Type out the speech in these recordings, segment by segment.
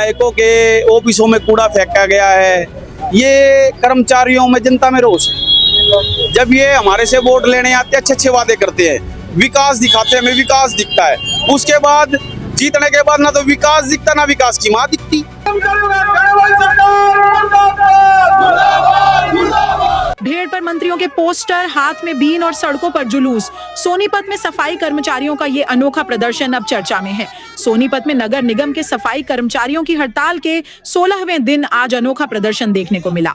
विधायकों के ऑफिसों में कूड़ा फेंका गया है, ये कर्मचारियों में, जनता में रोष है। जब ये हमारे से वोट लेने आते हैं, अच्छे अच्छे वादे करते हैं, विकास दिखाते हैं, हमें विकास दिखता है, उसके बाद जीतने के बाद ना तो विकास दिखता ना विकास की माँ दिखती। भीड़ पर मंत्रियों के पोस्टर, हाथ में बीन और सड़कों पर जुलूस। सोनीपत में सफाई कर्मचारियों का ये अनोखा प्रदर्शन अब चर्चा में है। सोनीपत में नगर निगम के सफाई कर्मचारियों की हड़ताल के 16वें दिन आज अनोखा प्रदर्शन देखने को मिला।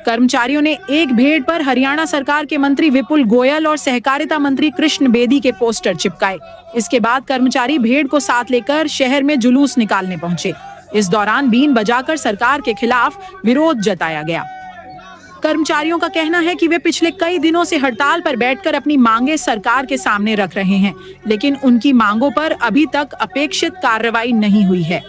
कर्मचारियों ने एक भेड़ पर हरियाणा सरकार के मंत्री विपुल गोयल और सहकारिता मंत्री कृष्ण बेदी के पोस्टर चिपकाए। इसके बाद कर्मचारी भेड़ को साथ लेकर शहर में जुलूस निकालने पहुंचे। इस दौरान बीन बजाकर सरकार के खिलाफ विरोध जताया गया। कर्मचारियों का कहना है कि वे पिछले कई दिनों से हड़ताल पर बैठकर अपनी मांगे सरकार के सामने रख रहे हैं, लेकिन उनकी मांगों पर अभी तक अपेक्षित कार्रवाई नहीं हुई है।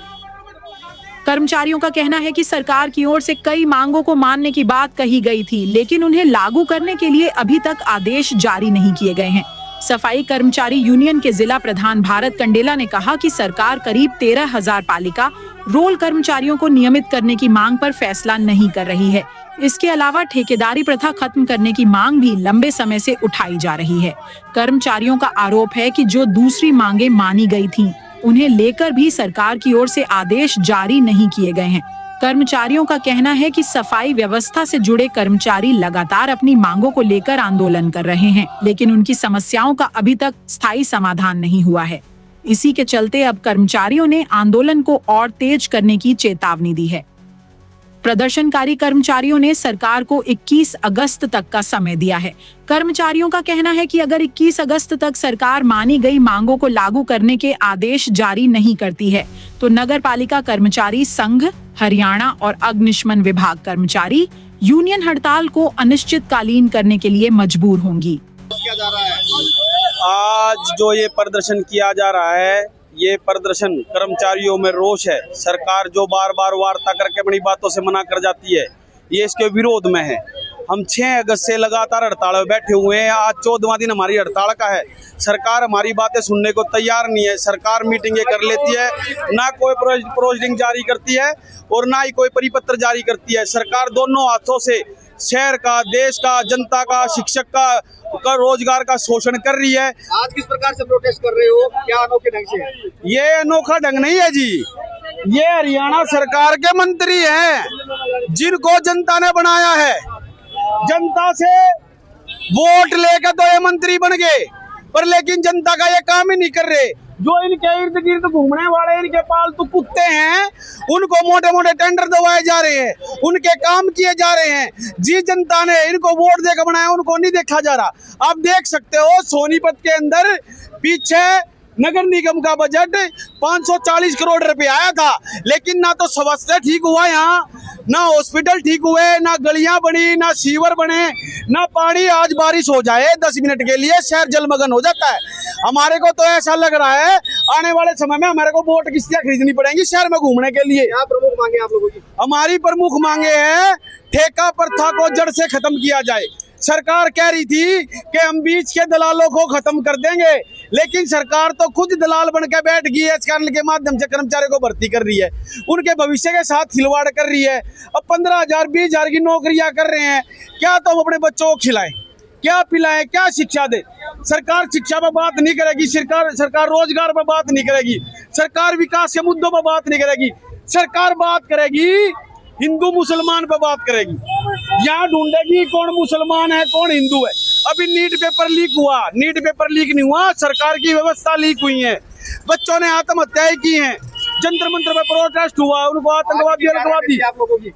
कर्मचारियों का कहना है कि सरकार की ओर से कई मांगों को मानने की बात कही गई थी, लेकिन उन्हें लागू करने के लिए अभी तक आदेश जारी नहीं किए गए हैं। सफाई कर्मचारी यूनियन के जिला प्रधान भारत कंडेला ने कहा कि सरकार करीब 13,000 पालिका रोल कर्मचारियों को नियमित करने की मांग पर फैसला नहीं कर रही है। इसके अलावा ठेकेदारी प्रथा खत्म करने की मांग भी लंबे समय से उठाई जा रही है। कर्मचारियों का आरोप है कि जो दूसरी मांगे मानी गई थीं, उन्हें लेकर भी सरकार की ओर से आदेश जारी नहीं किए गए हैं। कर्मचारियों का कहना है कि सफाई व्यवस्था से जुड़े कर्मचारी लगातार अपनी मांगों को लेकर आंदोलन कर रहे हैं, लेकिन उनकी समस्याओं का अभी तक स्थायी समाधान नहीं हुआ है। इसी के चलते अब कर्मचारियों ने आंदोलन को और तेज करने की चेतावनी दी है। प्रदर्शनकारी कर्मचारियों ने सरकार को 21 अगस्त तक का समय दिया है। कर्मचारियों का कहना है कि अगर 21 अगस्त तक सरकार मानी गई मांगों को लागू करने के आदेश जारी नहीं करती है, तो नगर पालिका कर्मचारी संघ, हरियाणा और अग्निशमन विभाग कर्मचारी यूनियन हड़ताल को अनिश्चितकालीन करने के लिए मजबूर होंगी। आज जो ये प्रदर्शन किया जा रहा है, ये प्रदर्शन कर्मचारियों में रोष है। सरकार जो बार बार वार्ता करके अपनी बातों से मना कर जाती है, ये इसके विरोध में है। हम 6 अगस्त से लगातार हड़ताल में बैठे हुए हैं। आज 14वां दिन हमारी हड़ताल का है। सरकार हमारी बातें सुनने को तैयार नहीं है। सरकार मीटिंगें कर लेती है, ना कोई प्रोसीडिंग जारी करती है और ना ही कोई परिपत्र जारी करती है। सरकार दोनों हाथों से शहर का, देश का, जनता का, शिक्षक का रोजगार का शोषण कर रही है। आज किस प्रकार से प्रोटेस्ट कर रहे हो, क्या अनोखे ढंग से? ये अनोखा ढंग नहीं है जी। ये हरियाणा सरकार के मंत्री हैं, जिनको जनता ने बनाया है। जनता से वोट लेकर तो ये मंत्री बन गए, पर लेकिन जनता का ये काम ही नहीं कर रहे। जो इनके इर्द गिर्द घूमने वाले इनके पालतू कुत्ते हैं, उनको मोटे मोटे टेंडर दवाए जा रहे हैं, उनके काम किए जा रहे हैं। जी जनता ने इनको वोट देकर बनाया, उनको नहीं देखा जा रहा। आप देख सकते हो सोनीपत के अंदर पीछे नगर निगम का बजट 540 करोड़ रुपए आया था, लेकिन ना तो स्वास्थ्य ठीक हुआ यहाँ, ना हॉस्पिटल ठीक हुए, ना गलियां बनी, ना सीवर बने, ना पानी। आज बारिश हो जाए 10 मिनट के लिए शहर जलमग्न हो जाता है। हमारे को तो ऐसा लग रहा है आने वाले समय में हमारे को वोट किस्तियां खरीदनी पड़ेंगी शहर में घूमने के लिए। क्या प्रमुख मांगे आप लोगों की? हमारी प्रमुख मांगे है, ठेका प्रथा को जड़ से खत्म किया जाए। सरकार कह रही थी कि हम बीच के दलालों को खत्म कर देंगे, लेकिन सरकार तो खुद दलाल बन के बैठ गई है। इस कारण के माध्यम से कर्मचारियों को भर्ती कर रही है, उनके भविष्य के साथ खिलवाड़ कर रही है। अब 15,000 20,000 की नौकरियां कर रहे हैं। क्या तो हम अपने बच्चों को खिलाएं, क्या पिलाएं, क्या शिक्षा दे? सरकार शिक्षा पर बात नहीं करेगी, सरकार रोजगार पर बात नहीं करेगी, सरकार विकास के मुद्दों पर बात नहीं करेगी। सरकार बात करेगी हिंदू मुसलमान पर बात करेगी। यहाँ ढूंढेगी कौन मुसलमान है कौन हिंदू है। अभी नीट पेपर लीक हुआ, नीट पेपर लीक नहीं हुआ, सरकार की व्यवस्था लीक हुई है। बच्चों ने आत्महत्याएं की हैं, जंतर मंतर पर प्रोटेस्ट हुआ, उनको आतंकवादी आप लोगों की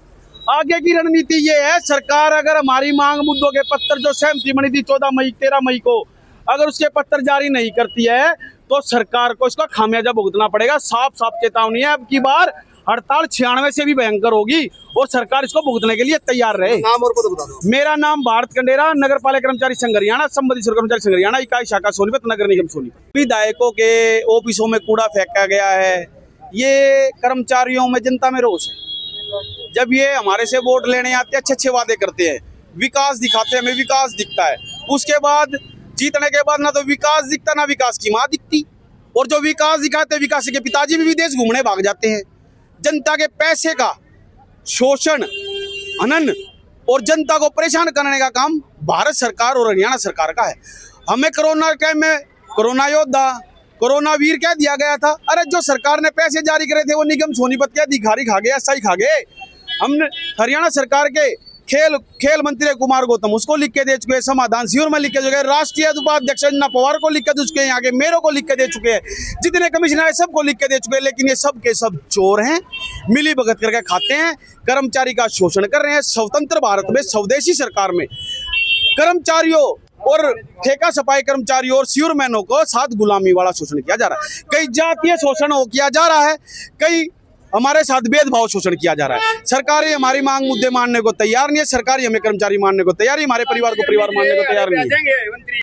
आगे की रणनीति ये है। सरकार अगर हमारी मांग मुद्दों के पत्र जो सहमति बनी थी 13 मई को, अगर उसके पत्र जारी नहीं करती है तो सरकार को इसका खामियाजा भुगतना पड़ेगा। साफ साफ चेतावनी है। अब की बार हड़ताल 96 से भी भयंकर होगी और सरकार इसको भुगतने के लिए तैयार रहे। नाम और पद बता दो। मेरा नाम भारत कंडेरा, नगर पालिका कर्मचारी संघ हरियाणा, संबंधित कर्मचारी संघ हरियाणा, इकाई शाखा सोनीपत, नगर निगम सोनीपत। विधायकों के ऑफिसों में कूड़ा फेंका गया है, ये कर्मचारियों में, जनता में रोष है। जब ये हमारे से वोट लेने आते हैं, अच्छे अच्छे वादे करते हैं, विकास दिखाते हैं, हमें विकास दिखता है, उसके बाद जीतने के बाद ना तो विकास दिखता ना विकास की माँ दिखती। और जो विकास दिखाते, विकास के पिताजी भी विदेश घूमने भाग जाते हैं। जनता के पैसे का शोषण, हनन और जनता को परेशान करने का काम भारत सरकार और हरियाणा सरकार का है। हमें कोरोना टाइम में कोरोना योद्धा, कोरोना वीर कह दिया गया था। अरे जो सरकार ने पैसे जारी करे थे वो निगम सोनीपत के अधिकारी खा गए, ऐसा ही खा गए। हमने हरियाणा सरकार के खेल मंत्री कुमार गौतम उसको लिख के दे चुके हैं, समाधान सीओर में लिख के चुके हैं, राष्ट्रीय उपाध्यक्ष अंजना पवार को लिख के दे चुके हैं, यहाँ के मेयरों को लिख के दे चुके हैं, जितने कमिश्नर है सबको लिख के दे चुके हैं। लेकिन ये सब के सब चोर हैं, मिली भगत करके खाते हैं, कर्मचारी का शोषण कर रहे हैं। स्वतंत्र भारत में, स्वदेशी सरकार में कर्मचारियों और ठेका सफाई कर्मचारियों और सीवरमैनों को साथ गुलामी वाला शोषण किया जा रहा है। कई जातीय शोषण किया जा रहा है, कई हमारे साथ भेदभाव शोषण किया जा रहा है। सरकारी हमारी मांग मुद्दे मानने को तैयार नहीं है, सरकारी हमें कर्मचारी मानने को तैयार है, हमारे परिवार को परिवार मानने को तैयार नहीं है।